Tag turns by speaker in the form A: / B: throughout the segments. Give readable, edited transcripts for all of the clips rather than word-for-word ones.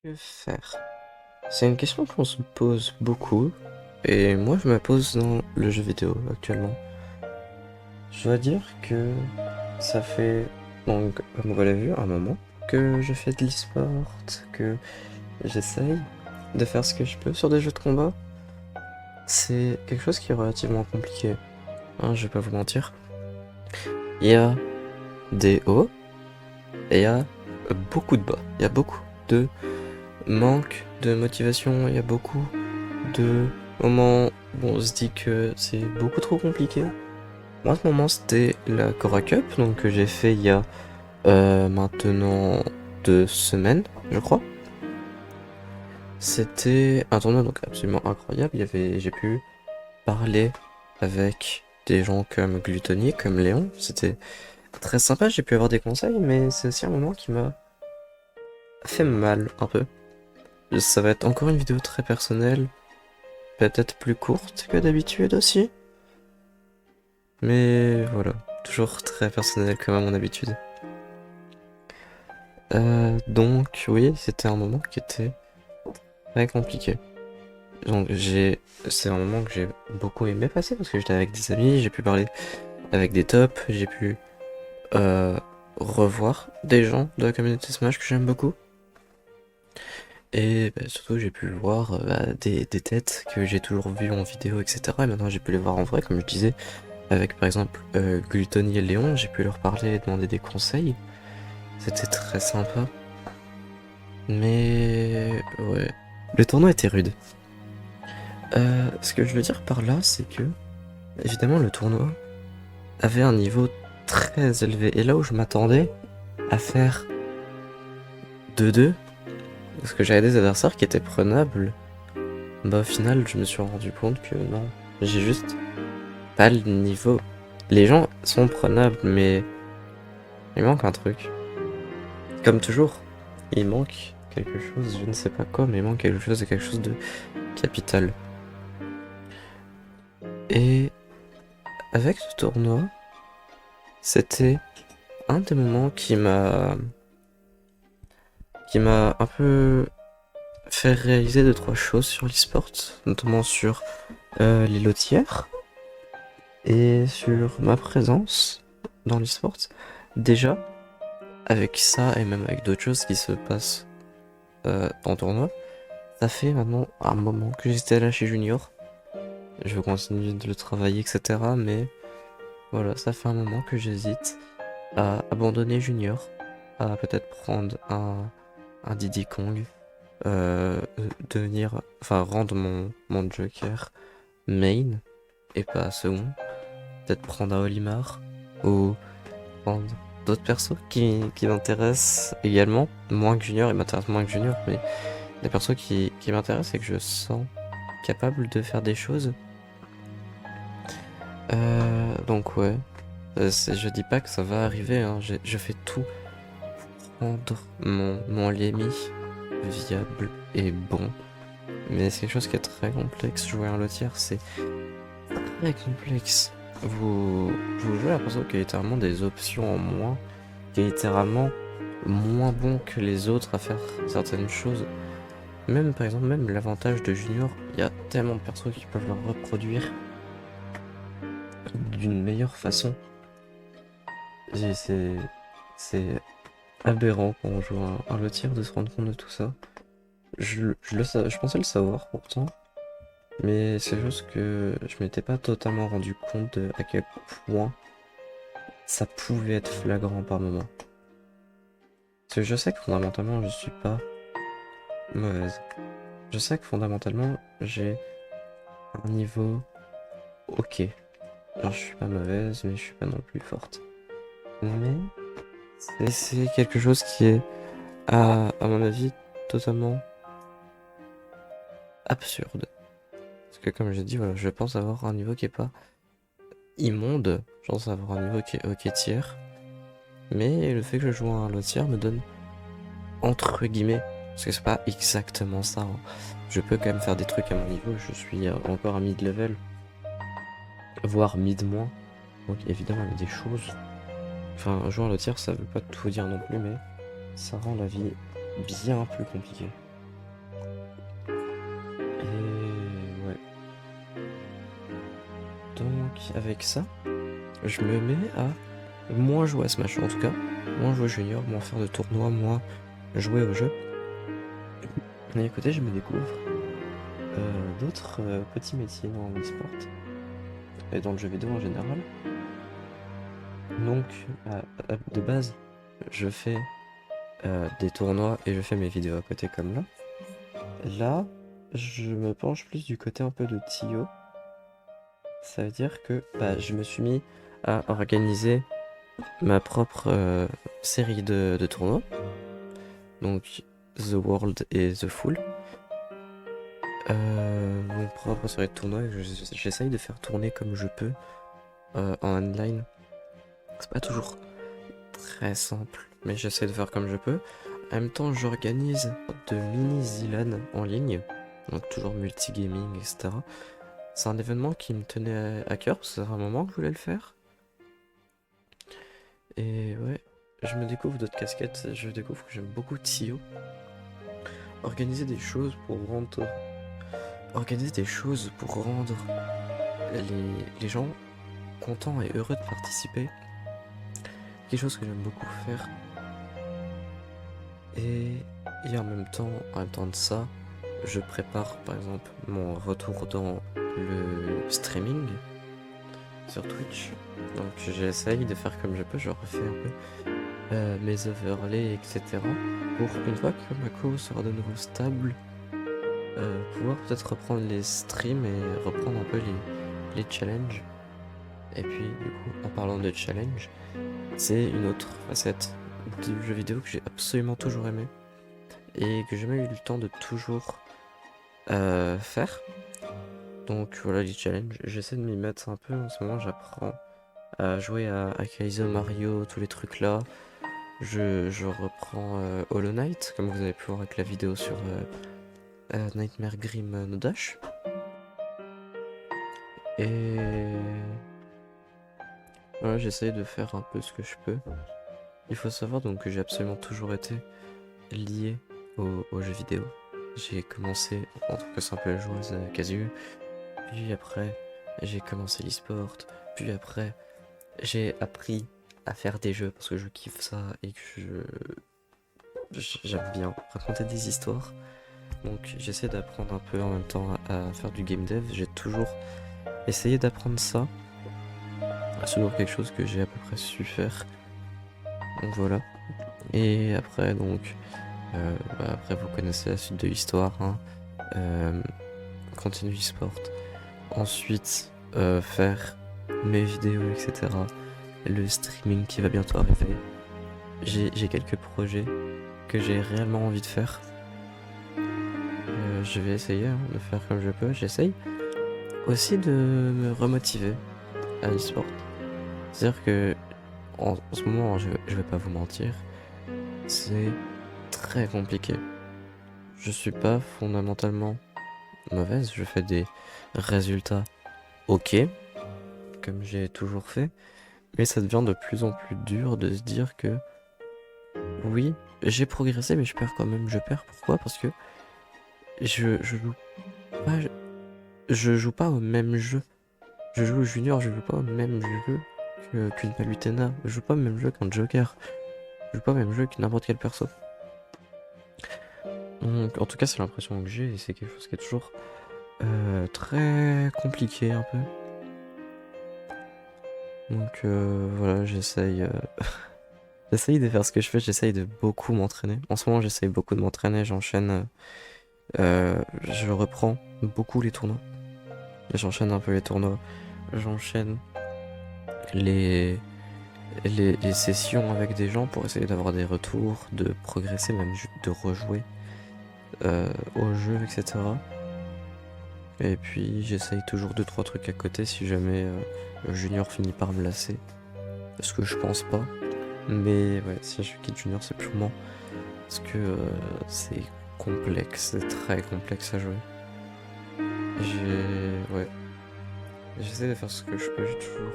A: Que faire? C'est une question qu'on se pose beaucoup, et moi je me la pose dans le jeu vidéo actuellement. Je dois dire que ça fait, donc, comme vous l'avez vu, un moment que je fais de l'e-sport, que j'essaye de faire ce que je peux sur des jeux de combat. C'est quelque chose qui est relativement compliqué, hein, je vais pas vous mentir. Il y a des hauts et il y a beaucoup de bas. Il y a beaucoup de manque de motivation, il y a beaucoup de moments où on se dit que c'est beaucoup trop compliqué. Moi, à ce moment, c'était la Cora Cup, donc que j'ai fait il y a maintenant 2 semaines, je crois. C'était un tournoi donc absolument incroyable. J'ai pu parler avec des gens comme Gluttony, comme Léon. C'était très sympa. J'ai pu avoir des conseils, mais c'est aussi un moment qui m'a fait mal un peu. Ça va être encore une vidéo très personnelle, peut-être plus courte que d'habitude aussi. Mais voilà, toujours très personnel comme à mon habitude. Donc oui, c'était un moment qui était très compliqué. Donc c'est un moment que j'ai beaucoup aimé passer parce que j'étais avec des amis, j'ai pu parler avec des tops, j'ai pu euh, revoir des gens de la communauté Smash que j'aime beaucoup. Et bah, surtout j'ai pu voir des têtes que j'ai toujours vues en vidéo, etc. Et maintenant j'ai pu les voir en vrai, comme je disais, avec par exemple Gluttony et Léon, j'ai pu leur parler et demander des conseils. C'était très sympa. Mais ouais, le tournoi était rude. Ce que je veux dire par là, c'est que évidemment le tournoi avait un niveau très élevé. Et là où je m'attendais à faire 2-2, parce que j'avais des adversaires qui étaient prenables, bah au final je me suis rendu compte que non, j'ai juste pas le niveau. Les gens sont prenables, mais il manque un truc. Comme toujours, il manque quelque chose, je ne sais pas quoi, mais il manque quelque chose de capital. Et avec ce tournoi, c'était un des moments qui m'a un peu fait réaliser deux trois choses sur l'e-sport, notamment sur les lotières et sur ma présence dans l'e-sport. Déjà, avec ça et même avec d'autres choses qui se passent dans le tournoi, ça fait maintenant un moment que j'étais là chez Junior. Je veux continuer de le travailler, etc. Mais voilà, ça fait un moment que j'hésite à abandonner Junior, à peut-être prendre un Diddy Kong, enfin rendre mon Joker main et pas second, peut-être prendre un Olimar ou prendre d'autres persos qui m'intéressent également, moins que Junior, il m'intéresse moins que Junior, mais des persos qui m'intéressent et que je sens capable de faire des choses. Donc ouais, je dis pas que ça va arriver, hein, je fais tout pour rendre mon Lémi viable et bon. Mais c'est quelque chose qui est très complexe. Jouer un lotière, c'est très complexe. Vous jouez à l'impression qu'il y a littéralement des options en moins, qui est littéralement moins bon que les autres à faire certaines choses. Même par exemple, même l'avantage de Junior, il y a tellement de persos qui peuvent le reproduire d'une meilleure façon. Et c'est aberrant quand on joue un lotière de se rendre compte de tout ça. Je pensais le savoir pourtant. Mais c'est juste que je m'étais pas totalement rendu compte de à quel point ça pouvait être flagrant par moment. Parce que je sais que fondamentalement je suis pas mauvaise. Je sais que fondamentalement j'ai un niveau ok. Genre je suis pas mauvaise mais je suis pas non plus forte. Mais c'est quelque chose qui est à mon avis totalement absurde. Parce que comme j'ai dit voilà, je pense avoir un niveau qui est pas immonde. Je pense avoir un niveau qui est ok tiers. Mais le fait que je joue à un lotière me donne entre guillemets, parce que c'est pas exactement ça, hein. Je peux quand même faire des trucs à mon niveau, je suis encore à mid-level, voire mid-moins. Donc évidemment il y a des choses. Enfin, jouer à lotière ça veut pas tout dire non plus, mais ça rend la vie bien plus compliquée. Et ouais. Donc avec ça, je me mets à moins jouer à Smash en tout cas, moins jouer junior, moins faire de tournois, moins jouer au jeu. Et à côté, je me découvre d'autres petits métiers dans l'e-sport et dans le jeu vidéo en général. Donc de base, je fais des tournois et je fais mes vidéos à côté comme là. Là, je me penche plus du côté un peu de TIO. Ça veut dire que je me suis mis à organiser ma propre série de tournois. Donc The World et The Full. Mon propre série de tournois, j'essaye de faire tourner comme je peux en online. C'est pas toujours très simple, mais j'essaie de faire comme je peux. En même temps, j'organise de mini Zilan en ligne, donc toujours multigaming, etc. C'est un événement qui me tenait à cœur, parce que c'est un moment que je voulais le faire. Et ouais, je me découvre d'autres casquettes, je découvre que j'aime beaucoup TIO. Organiser des choses pour rendre les gens contents et heureux de participer. Quelque chose que j'aime beaucoup faire. Et en même temps de ça, je prépare par exemple mon retour dans le streaming sur Twitch. Donc j'essaye de faire comme je peux, je refais un peu mes overlays, etc. Pour une fois que ma co sera de nouveau stable, pouvoir peut-être reprendre les streams et reprendre un peu les challenges. Et puis du coup, en parlant de challenge, c'est une autre facette du jeu vidéo que j'ai absolument toujours aimé et que j'ai jamais eu le temps de toujours faire. Donc voilà les challenges, j'essaie de m'y mettre un peu. En ce moment, j'apprends à jouer à Kaizo Mario, tous les trucs là. Je reprends Hollow Knight, comme vous avez pu voir avec la vidéo sur Nightmare Grim No Dash. Et voilà, j'essaye de faire un peu ce que je peux. Il faut savoir donc que j'ai absolument toujours été lié aux jeux vidéo. J'ai commencé en tant que simple joueuse casu, puis après j'ai commencé l'e-sport, puis après j'ai appris à faire des jeux parce que je kiffe ça et que j'aime bien raconter des histoires. Donc j'essaie d'apprendre un peu en même temps à faire du game dev. J'ai toujours essayé d'apprendre ça. C'est toujours quelque chose que j'ai à peu près su faire. Donc voilà. Et après donc après vous connaissez la suite de l'histoire, hein. Continue e-sport. Ensuite faire mes vidéos, etc. Le streaming qui va bientôt arriver. J'ai quelques projets que j'ai réellement envie de faire. Je vais essayer de faire comme je peux. J'essaye aussi de me remotiver à l'e-sport. C'est-à-dire que en ce moment, je vais pas vous mentir, c'est très compliqué. Je suis pas fondamentalement mauvaise, je fais des résultats ok, comme j'ai toujours fait, mais ça devient de plus en plus dur de se dire que oui, j'ai progressé, mais je perds quand même. Je perds pourquoi? Parce que je joue pas au même jeu. Je joue au junior, je joue pas au même jeu qu'une Palutena. Je joue pas au même jeu qu'un Joker. Je joue pas au même jeu que n'importe quel perso. Donc, en tout cas, c'est l'impression que j'ai et c'est quelque chose qui est toujours très compliqué un peu. Donc voilà, j'essaye j'essaye de faire ce que je fais, j'essaye de beaucoup m'entraîner. En ce moment, j'essaye beaucoup de m'entraîner, j'enchaîne, je reprends beaucoup les tournois. J'enchaîne un peu les tournois, j'enchaîne les sessions avec des gens pour essayer d'avoir des retours, de progresser, même de rejouer au jeu, etc. Et puis j'essaye toujours 2-3 trucs à côté si jamais Junior finit par me lasser. Parce que je pense pas. Mais ouais, si je quitte Junior, c'est purement parce que c'est complexe, c'est très complexe à jouer. Ouais. J'essaie de faire ce que je peux, j'ai toujours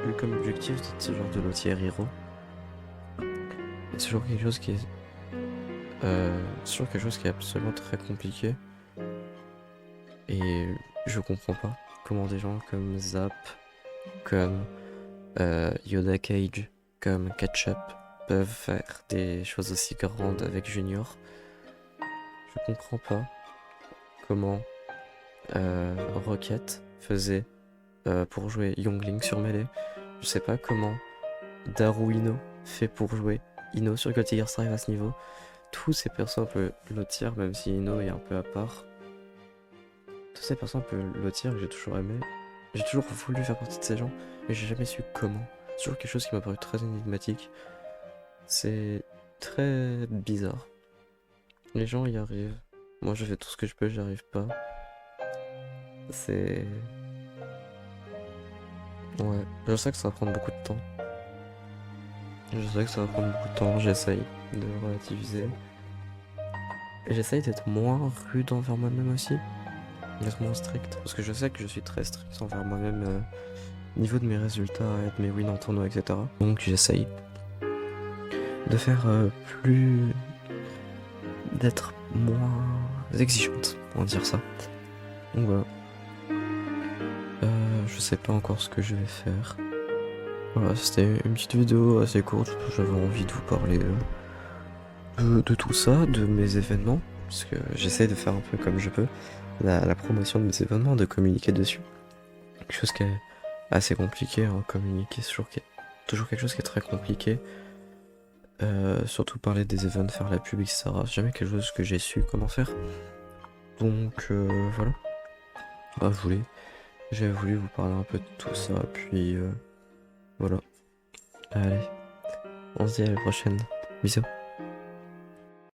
A: eu comme objectif d'être ce genre de lotier hero. C'est toujours quelque chose qui est C'est toujours quelque chose qui est absolument très compliqué. Et je comprends pas comment des gens comme Zap, comme Yoda Cage, comme Ketchup peuvent faire des choses aussi grandes avec Junior. Je comprends pas comment Rocket faisait pour jouer Youngling sur Melee. Je sais pas comment Daruino fait pour jouer Ino sur Guilty Gear Strive à ce niveau. Tous ces persos un peu low-tier, même si Ino est un peu à part. Tous ces persos un peu low-tier que j'ai toujours aimé. J'ai toujours voulu faire partie de ces gens, mais j'ai jamais su comment. C'est toujours quelque chose qui m'a paru très énigmatique. C'est très bizarre. Les gens y arrivent. Moi je fais tout ce que je peux, j'y arrive pas. C'est... Ouais, je sais que ça va prendre beaucoup de temps. Je sais que ça va prendre beaucoup de temps, j'essaye de relativiser. Et j'essaye d'être moins rude envers moi-même aussi. D'être moins strict. Parce que je sais que je suis très strict envers moi-même au niveau de mes résultats et de mes wins en tournoi, etc. Donc j'essaye de faire plus... d'être moins exigeante, on va dire ça. Donc voilà. Je sais pas encore ce que je vais faire. Voilà, c'était une petite vidéo assez courte, j'avais envie de vous parler de tout ça, de mes événements, parce que j'essaie de faire un peu comme je peux la promotion de mes événements, de communiquer dessus. Quelque chose qui est assez compliqué, hein, communiquer, c'est toujours quelque chose qui est très compliqué. Surtout parler des événements, faire la pub, etc. C'est jamais quelque chose que j'ai su comment faire. Donc voilà. Bah, j'ai voulu vous parler un peu de tout ça, puis voilà. Allez, on se dit à la prochaine. Bisous.